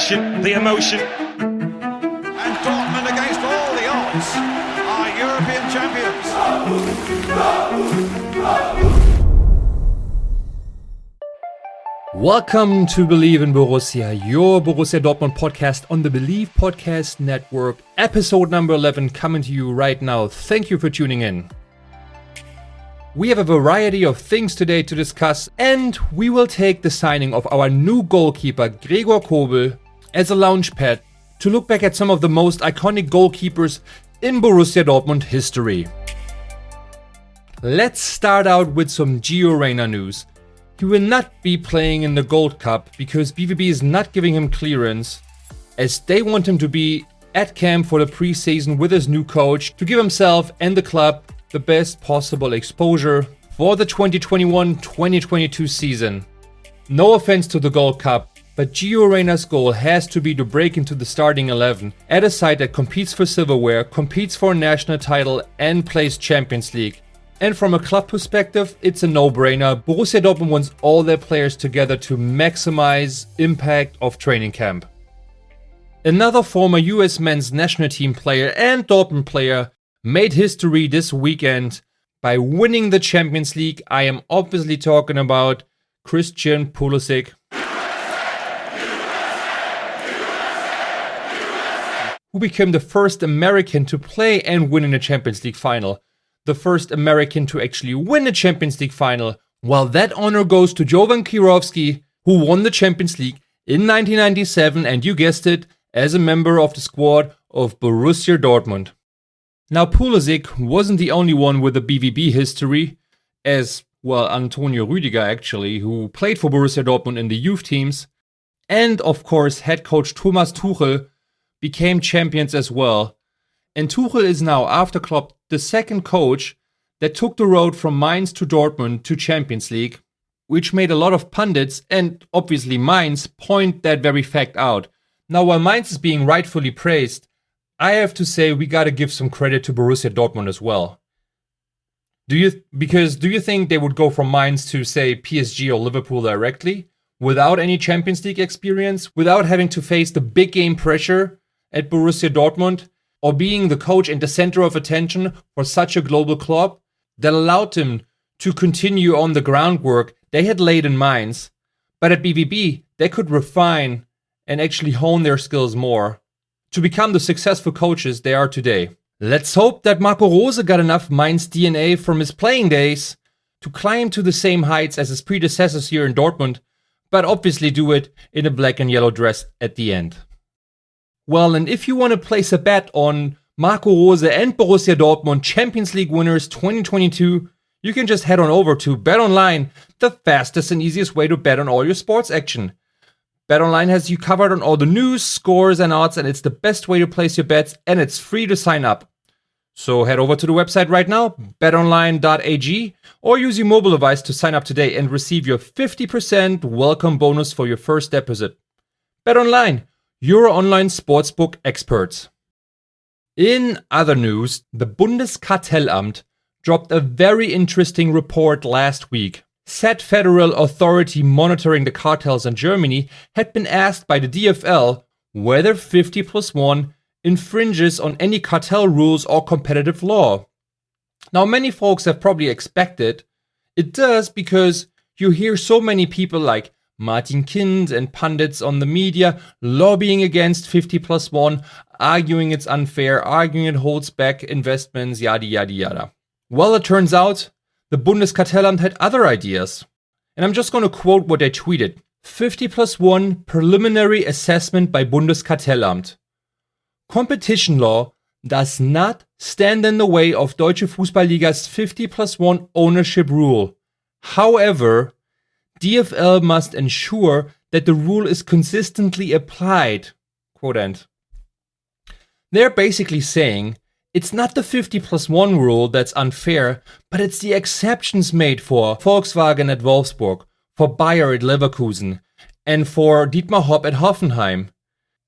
passion, the emotion. And Dortmund, against all the odds, are European champions. Welcome to Believe in Borussia, your Borussia Dortmund podcast on the Believe Podcast Network, episode number 11 coming to you right now. Thank you for tuning in. We have a variety of things today to discuss, and we will take the signing of our new goalkeeper, Gregor Kobel, as a launchpad to look back at some of the most iconic goalkeepers in Borussia Dortmund history. Let's start out with some Gio Reyna news. He will not be playing in the Gold Cup because BVB is not giving him clearance, as they want him to be at camp for the preseason with his new coach to give himself and the club the best possible exposure for the 2021-2022 season. No offense to the Gold Cup, but Gio Reyna's goal has to be to break into the starting 11 at a side that competes for silverware, competes for a national title and plays Champions League. And from a club perspective, it's a no-brainer. Borussia Dortmund wants all their players together to maximize impact of training camp. Another former US men's national team player and Dortmund player made history this weekend by winning the Champions League. I am obviously talking about Christian Pulisic, who became the first American to play and win in a Champions League final. The first American to actually win a Champions League final, while that honor goes to Jovan Kirovski, who won the Champions League in 1997, and you guessed it, as a member of the squad of Borussia Dortmund. Now, Pulisic wasn't the only one with a BVB history, as well Antonio Rüdiger actually, who played for Borussia Dortmund in the youth teams, and of course head coach Thomas Tuchel became champions as well. And Tuchel is now, after Klopp, the second coach that took the road from Mainz to Dortmund to Champions League, which made a lot of pundits, and obviously Mainz, point that very fact out. Now, while Mainz is being rightfully praised, I have to say we gotta give some credit to Borussia Dortmund as well. Do you think they would go from Mainz to, say, PSG or Liverpool directly, without any Champions League experience, without having to face the big game pressure at Borussia Dortmund, or being the coach and the center of attention for such a global club that allowed them to continue on the groundwork they had laid in Mainz, but at BVB they could refine and actually hone their skills more to become the successful coaches they are today. Let's hope that Marco Rose got enough Mainz DNA from his playing days to climb to the same heights as his predecessors here in Dortmund, but obviously do it in a black and yellow dress at the end. Well, and if you want to place a bet on Marco Rose and Borussia Dortmund Champions League winners 2022, you can just head on over to BetOnline, the fastest and easiest way to bet on all your sports action. BetOnline has you covered on all the news, scores, and odds, and it's the best way to place your bets, and it's free to sign up. So head over to the website right now, betonline.ag, or use your mobile device to sign up today and receive your 50% welcome bonus for your first deposit. BetOnline, your online sportsbook experts. In other news, the Bundeskartellamt dropped a very interesting report last week. Said federal authority monitoring the cartels in Germany had been asked by the DFL whether 50+1 infringes on any cartel rules or competitive law. Now, many folks have probably expected it does, because you hear so many people like Martin Kind and pundits on the media lobbying against 50+1, arguing it's unfair, arguing it holds back investments, yada yada yada. Well, it turns out the Bundeskartellamt had other ideas. And I'm just going to quote what they tweeted. 50+1 preliminary assessment by Bundeskartellamt. Competition law does not stand in the way of Deutsche Fußballliga's 50+1 ownership rule. However, DFL must ensure that the rule is consistently applied. Quote end. They're basically saying it's not the 50+1 rule that's unfair, but it's the exceptions made for Volkswagen at Wolfsburg, for Bayer at Leverkusen, and for Dietmar Hopp at Hoffenheim.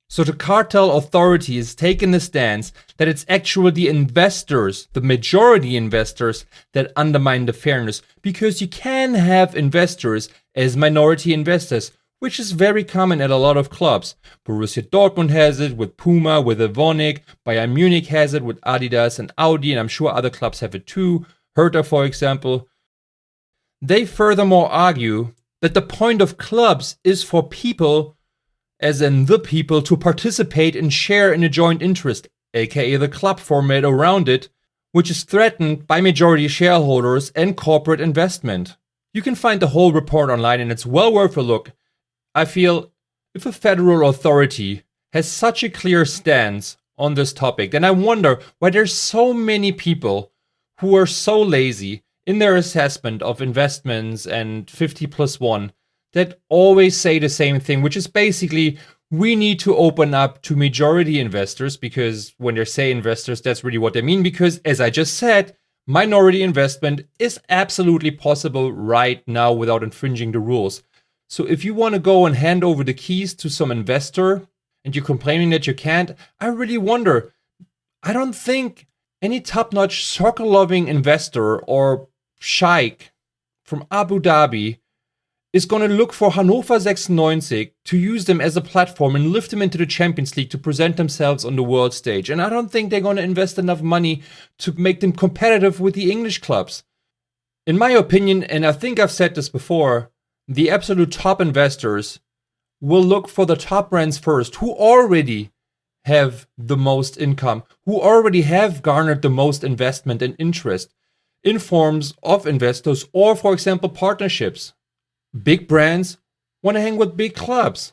So the cartel authority is taking the stance that it's actually the investors, the majority investors, that undermine the fairness, because you can have investors as minority investors, which is very common at a lot of clubs. Borussia Dortmund has it with Puma, with Evonik. Bayern Munich has it with Adidas and Audi, and I'm sure other clubs have it too. Hertha, for example. They furthermore argue that the point of clubs is for people, as in the people, to participate and share in a joint interest, aka the club format around it, which is threatened by majority shareholders and corporate investment. You can find the whole report online and it's well worth a look. I feel if a federal authority has such a clear stance on this topic, then I wonder why there's so many people who are so lazy in their assessment of investments and 50+1 that always say the same thing, which is basically we need to open up to majority investors, because when they say investors, that's really what they mean, because as I just said, minority investment is absolutely possible right now without infringing the rules. So if you want to go and hand over the keys to some investor and you're complaining that you can't, I really wonder. I don't think any top-notch soccer-loving investor or sheikh from Abu Dhabi is going to look for Hannover 96 to use them as a platform and lift them into the Champions League to present themselves on the world stage. And I don't think they're going to invest enough money to make them competitive with the English clubs. In my opinion, and I think I've said this before, the absolute top investors will look for the top brands first, who already have the most income, who already have garnered the most investment and interest in forms of investors or, for example, partnerships. Big brands want to hang with big clubs.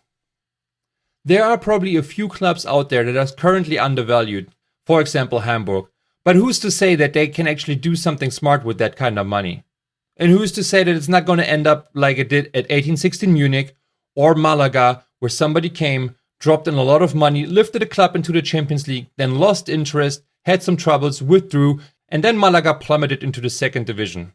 There are probably a few clubs out there that are currently undervalued, for example, Hamburg. But who's to say that they can actually do something smart with that kind of money? And who's to say that it's not going to end up like it did at 1816 Munich or Malaga, where somebody came, dropped in a lot of money, lifted a club into the Champions League, then lost interest, had some troubles, withdrew, and then Malaga plummeted into the second division.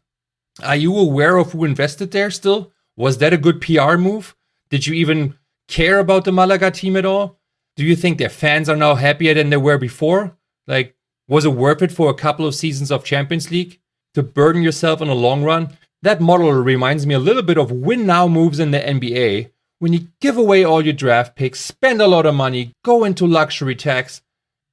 Are you aware of who invested there still? Was that a good PR move? Did you even care about the Malaga team at all? Do you think their fans are now happier than they were before? Like, was it worth it for a couple of seasons of Champions League to burden yourself in the long run? That model reminds me a little bit of win now moves in the NBA, when you give away all your draft picks, spend a lot of money, go into luxury tax,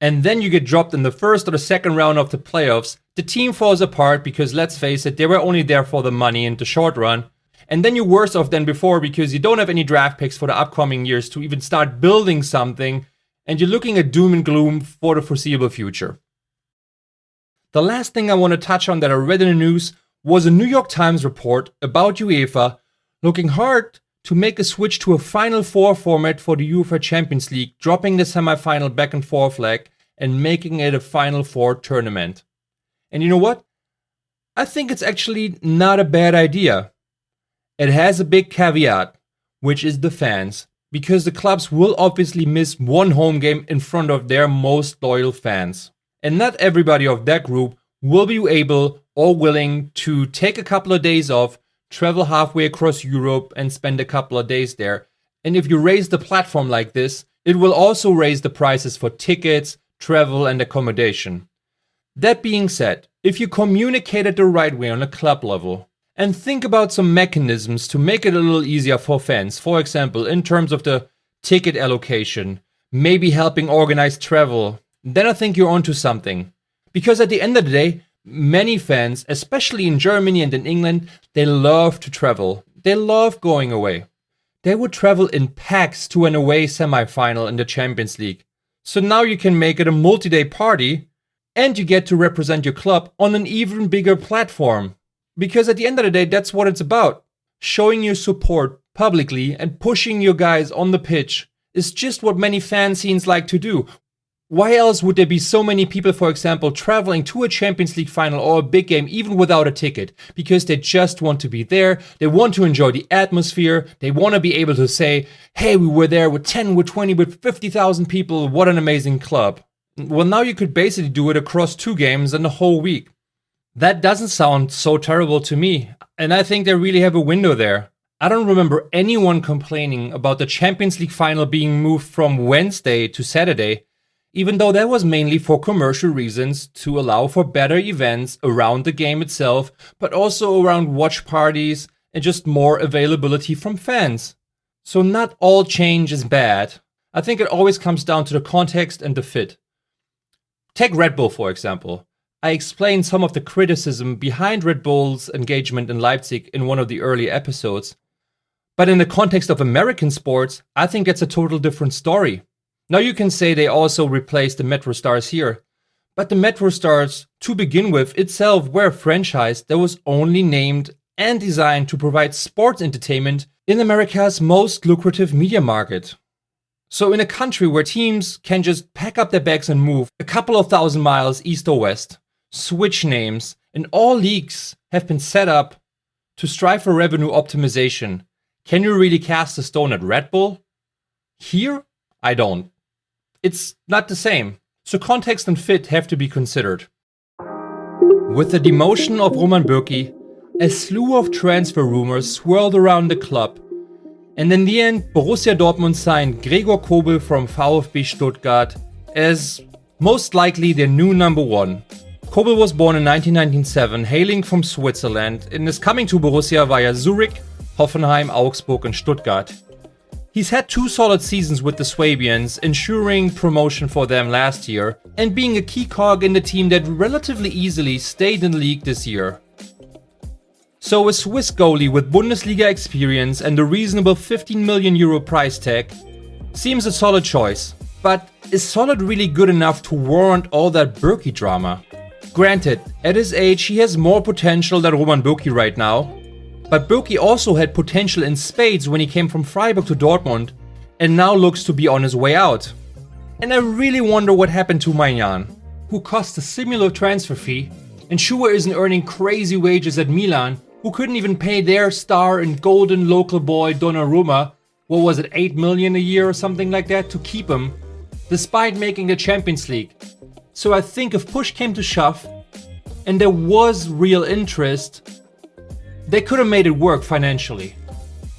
and then you get dropped in the first or the second round of the playoffs. The team falls apart because, let's face it, they were only there for the money in the short run. And then you're worse off than before because you don't have any draft picks for the upcoming years to even start building something, and you're looking at doom and gloom for the foreseeable future. The last thing I want to touch on that I read in the news was a New York Times report about UEFA looking hard to make a switch to a Final Four format for the UEFA Champions League, dropping the semi-final back and forth leg and making it a Final Four tournament. And you know what? I think it's actually not a bad idea. It has a big caveat, which is the fans, because the clubs will obviously miss one home game in front of their most loyal fans. And not everybody of that group will be able or willing to take a couple of days off, travel halfway across Europe and spend a couple of days there. And if you raise the platform like this, it will also raise the prices for tickets, travel and accommodation. That being said, if you communicate it the right way on a club level, and think about some mechanisms to make it a little easier for fans. For example, in terms of the ticket allocation, maybe helping organize travel. Then I think you're onto something. Because at the end of the day, many fans, especially in Germany and in England, they love to travel. They love going away. They would travel in packs to an away semi-final in the Champions League. So now you can make it a multi-day party and you get to represent your club on an even bigger platform. Because at the end of the day, that's what it's about. Showing your support publicly and pushing your guys on the pitch is just what many fan scenes like to do. Why else would there be so many people, for example, traveling to a Champions League final or a big game even without a ticket? Because they just want to be there, they want to enjoy the atmosphere, they want to be able to say, hey, we were there with 10, with 20, with 50,000 people, what an amazing club. Well, now you could basically do it across 2 games in the whole week. That doesn't sound so terrible to me, and I think they really have a window there. I don't remember anyone complaining about the Champions League final being moved from Wednesday to Saturday, even though that was mainly for commercial reasons to allow for better events around the game itself, but also around watch parties and just more availability from fans. So not all change is bad. I think it always comes down to the context and the fit. Take Red Bull, for example. I explained some of the criticism behind Red Bull's engagement in Leipzig in one of the early episodes. But in the context of American sports, I think that's a total different story. Now you can say they also replaced the Metro Stars here. But the Metro Stars, to begin with, itself were a franchise that was only named and designed to provide sports entertainment in America's most lucrative media market. So in a country where teams can just pack up their bags and move a couple of thousand miles east or west, switch names, and all leagues have been set up to strive for revenue optimization, can you really cast a stone at Red Bull? Here, I don't. It's not the same. So context and fit have to be considered. With the demotion of Roman Bürki, a slew of transfer rumors swirled around the club. And in the end, Borussia Dortmund signed Gregor Kobel from VfB Stuttgart as most likely their new number one. Kobel was born in 1997, hailing from Switzerland, and is coming to Borussia via Zurich, Hoffenheim, Augsburg and Stuttgart. He's had 2 solid seasons with the Swabians, ensuring promotion for them last year, and being a key cog in the team that relatively easily stayed in the league this year. So a Swiss goalie with Bundesliga experience and a reasonable 15 million euro price tag seems a solid choice. But is solid really good enough to warrant all that Bürki drama? Granted, at his age he has more potential than Roman Bürki right now. But Bürki also had potential in spades when he came from Freiburg to Dortmund and now looks to be on his way out. And I really wonder what happened to Maignan, who cost a similar transfer fee, and sure isn't earning crazy wages at Milan, who couldn't even pay their star and golden local boy Donnarumma, what was it, 8 million a year or something like that, to keep him, despite making the Champions League. So I think if push came to shove, and there was real interest, they could have made it work financially.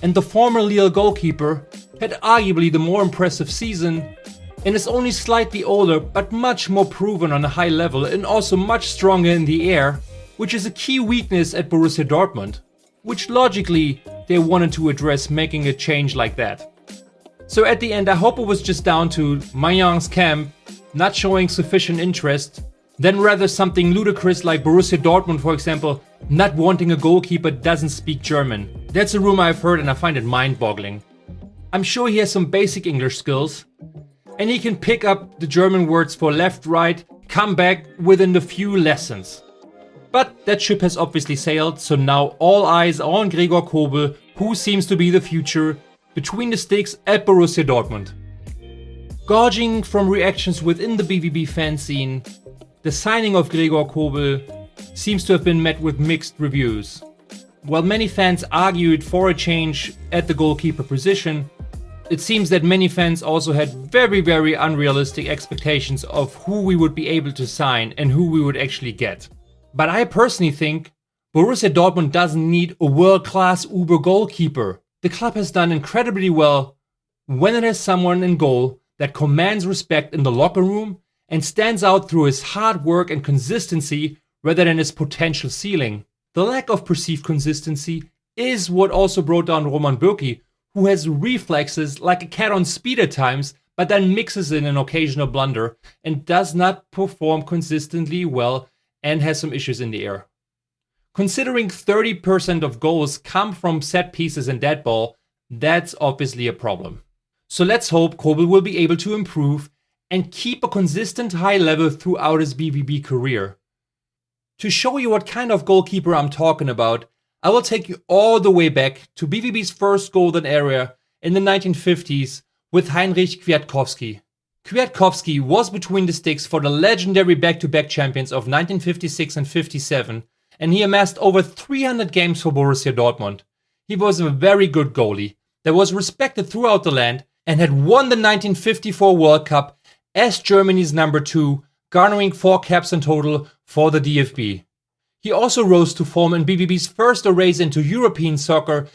And the former Lille goalkeeper had arguably the more impressive season, and is only slightly older but much more proven on a high level and also much stronger in the air, which is a key weakness at Borussia Dortmund, which logically they wanted to address making a change like that. So at the end I hope it was just down to Maignan's camp not showing sufficient interest, then rather something ludicrous like Borussia Dortmund, for example, not wanting a goalkeeper that doesn't speak German. That's a rumor I've heard and I find it mind-boggling. I'm sure he has some basic English skills, and he can pick up the German words for left, right, come back within a few lessons. But that ship has obviously sailed, so now all eyes are on Gregor Kobel, who seems to be the future between the sticks at Borussia Dortmund. Gauging from reactions within the BVB fan scene, the signing of Gregor Kobel seems to have been met with mixed reviews. While many fans argued for a change at the goalkeeper position, it seems that many fans also had very unrealistic expectations of who we would be able to sign and who we would actually get. But I personally think Borussia Dortmund doesn't need a world-class uber goalkeeper. The club has done incredibly well when it has someone in goal that commands respect in the locker room and stands out through his hard work and consistency rather than his potential ceiling. The lack of perceived consistency is what also brought down Roman Bürki, who has reflexes like a cat on speed at times, but then mixes in an occasional blunder and does not perform consistently well and has some issues in the air. Considering 30% of goals come from set pieces and dead ball, that's obviously a problem. So let's hope Kobel will be able to improve and keep a consistent high level throughout his BVB career. To show you what kind of goalkeeper I'm talking about, I will take you all the way back to BVB's first golden era in the 1950s with Heinrich Kwiatkowski. Kwiatkowski was between the sticks for the legendary back-to-back champions of 1956 and 57, and he amassed over 300 games for Borussia Dortmund. He was a very good goalie that was respected throughout the land and had won the 1954 World Cup as Germany's number 2, garnering 4 caps in total for the DFB. He also rose to form in BVB's first arrays into European soccer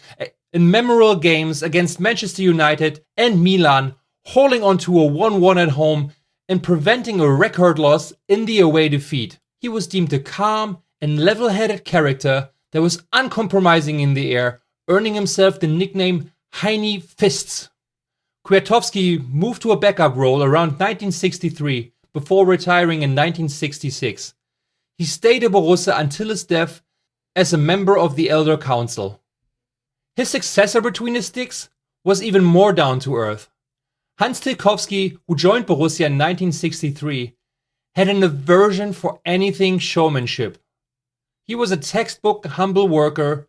in memorable games against Manchester United and Milan, holding on to a 1-1 at home and preventing a record loss in the away defeat. He was deemed a calm and level-headed character that was uncompromising in the air, earning himself the nickname Heini Fists. Kwiatkowski moved to a backup role around 1963 before retiring in 1966. He stayed at Borussia until his death as a member of the Elder Council. His successor between the sticks was even more down to earth. Hans Tilkowski, who joined Borussia in 1963, had an aversion for anything showmanship. He was a textbook humble worker,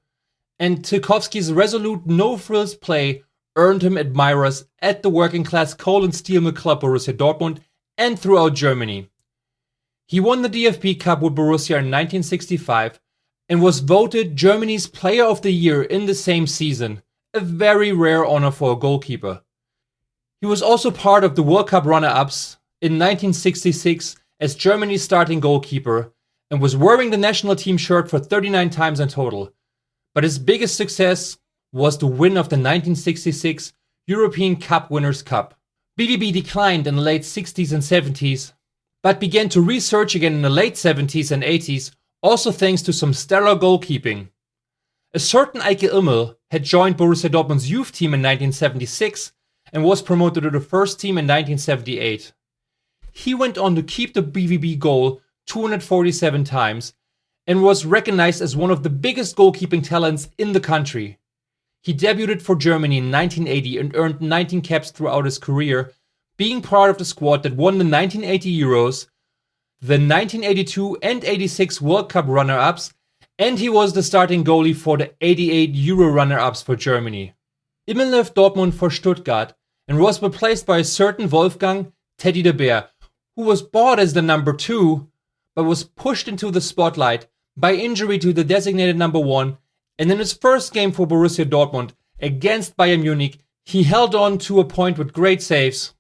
and Tilkowski's resolute no-frills play earned him admirers at the working-class coal and steel mill club Borussia Dortmund and throughout Germany. He won the DFB Cup with Borussia in 1965 and was voted Germany's Player of the Year in the same season, a very rare honor for a goalkeeper. He was also part of the World Cup runner-ups in 1966 as Germany's starting goalkeeper and was wearing the national team shirt for 39 times in total. But his biggest success was the win of the 1966 European Cup Winners' Cup. BVB declined in the late 60s and 70s, but began to resurge again in the late 70s and 80s, also thanks to some stellar goalkeeping. A certain Eike Immel had joined Borussia Dortmund's youth team in 1976 and was promoted to the first team in 1978. He went on to keep the BVB goal 247 times and was recognized as one of the biggest goalkeeping talents in the country. He debuted for Germany in 1980 and earned 19 caps throughout his career, being part of the squad that won the 1980 Euros, the 1982 and 86 World Cup runner-ups, and he was the starting goalie for the 88 Euro runner-ups for Germany. Immel left Dortmund for Stuttgart and was replaced by a certain Wolfgang Teddy de Beer, who was bought as the number 2, but was pushed into the spotlight by injury to the designated number 1, and in his first game for Borussia Dortmund against Bayern Munich, he held on to a point with great saves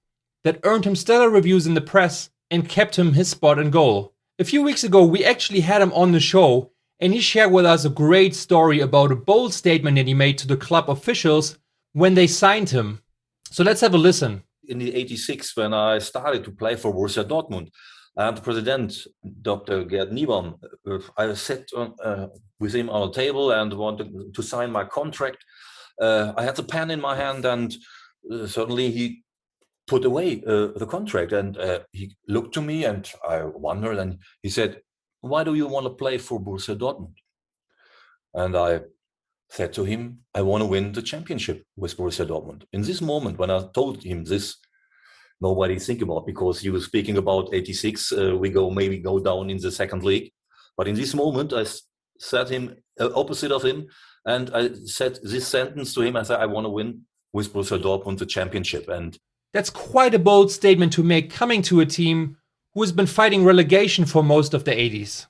that earned him stellar reviews in the press and kept him his spot in goal. A few weeks ago, we actually had him on the show, and he shared with us a great story about a bold statement that he made to the club officials when they signed him. So let's have a listen. In the 86, when I started to play for Borussia Dortmund, and the president, Dr. Gerd Niebaum, I sat with him on a table and wanted to sign my contract. I had the pen in my hand, and suddenly he put away the contract, and he looked to me, and I wondered, and he said, "Why do you want to play for Borussia Dortmund?" And I said to him, "I want to win the championship with Borussia Dortmund." In this moment, when I told him this, nobody think about, because he was speaking about 86, we maybe go down in the second league. But in this moment, I sat him opposite of him, and I said this sentence to him. I said, "I want to win with Borussia Dortmund the championship." And that's quite a bold statement to make coming to a team who has been fighting relegation for most of the 80s.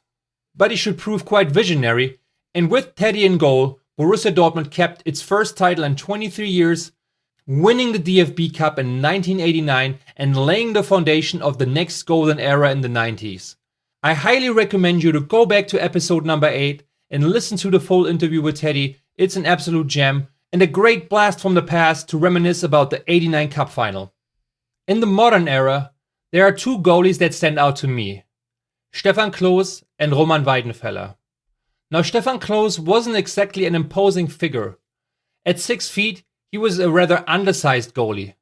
But he should prove quite visionary, and with Teddy in goal, Borussia Dortmund kept its first title in 23 years, winning the DFB Cup in 1989 and laying the foundation of the next golden era in the 90s. I highly recommend you to go back to episode number 8 and listen to the full interview with Teddy. It's an absolute gem and a great blast from the past to reminisce about the 89 Cup final. In the modern era, there are two goalies that stand out to me: Stefan Klos and Roman Weidenfeller. Now, Stefan Klos wasn't exactly an imposing figure. At 6 feet, he was a rather undersized goalie.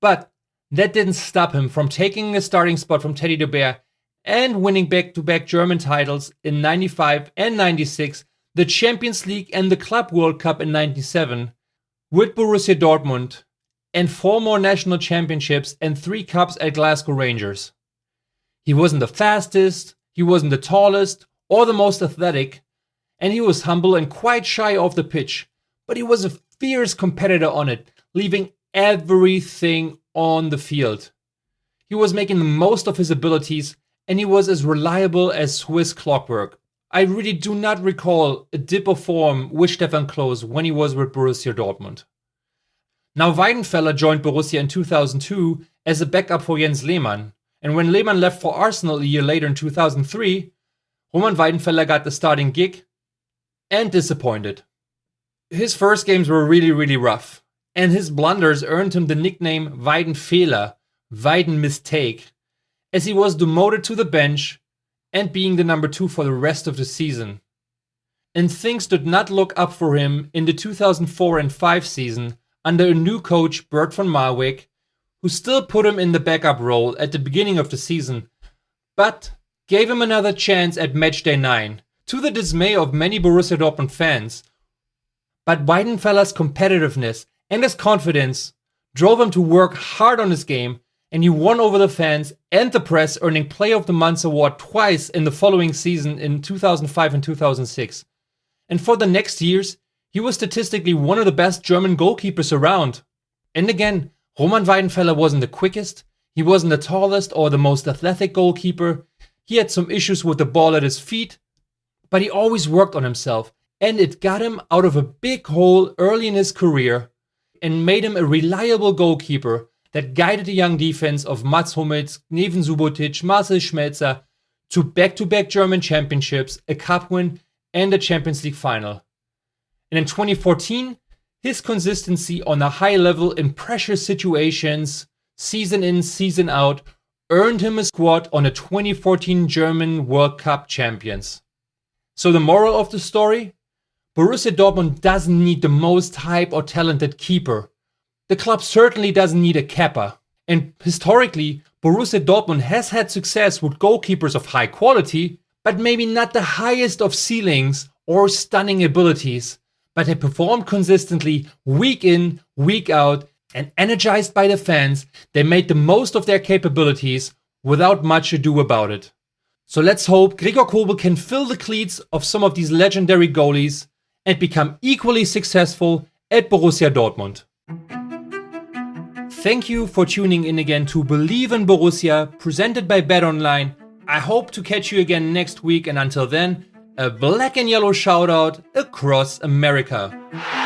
But that didn't stop him from taking a starting spot from Teddy de Beer and winning back-to-back German titles in 95 and 96, the Champions League and the Club World Cup in 97, with Borussia Dortmund, and 4 more national championships and 3 cups at Glasgow Rangers. He wasn't the fastest, he wasn't the tallest, or the most athletic, and he was humble and quite shy off the pitch, but he was a fierce competitor on it, leaving everything on the field. He was making the most of his abilities, and he was as reliable as Swiss clockwork. I really do not recall a dip of form with Stefan Klos when he was with Borussia Dortmund. Now, Weidenfeller joined Borussia in 2002 as a backup for Jens Lehmann, and when Lehmann left for Arsenal a year later in 2003, Roman Weidenfeller got the starting gig and disappointed. His first games were really rough, and his blunders earned him the nickname Weidenfehler, Weiden mistake, as he was demoted to the bench and being the number 2 for the rest of the season. And things did not look up for him in the 2004 and 5 season, under a new coach, Bert van Marwijk, who still put him in the backup role at the beginning of the season, but gave him another chance at matchday 9, to the dismay of many Borussia Dortmund fans. But Weidenfeller's competitiveness and his confidence drove him to work hard on his game, and he won over the fans and the press, earning Player of the Month award twice in the following season in 2005 and 2006. And for the next years, he was statistically one of the best German goalkeepers around. And again, Roman Weidenfeller wasn't the quickest, he wasn't the tallest or the most athletic goalkeeper, he had some issues with the ball at his feet, but he always worked on himself, and it got him out of a big hole early in his career and made him a reliable goalkeeper that guided the young defense of Mats Hummels, Neven Subotic, Marcel Schmelzer to back-to-back German championships, a cup win, and a Champions League final. And in 2014, his consistency on a high level in pressure situations, season in, season out, earned him a squad on the 2014 German World Cup champions. So the moral of the story? Borussia Dortmund doesn't need the most hype or talented keeper. The club certainly doesn't need a Kepa. And historically, Borussia Dortmund has had success with goalkeepers of high quality, but maybe not the highest of ceilings or stunning abilities. But they performed consistently week in, week out, and energized by the fans, they made the most of their capabilities without much ado about it. So let's hope Gregor Kobel can fill the cleats of some of these legendary goalies and become equally successful at Borussia Dortmund. Thank you for tuning in again to Believe in Borussia, presented by BetOnline. I hope to catch you again next week, and until then, a black and yellow shout out across America.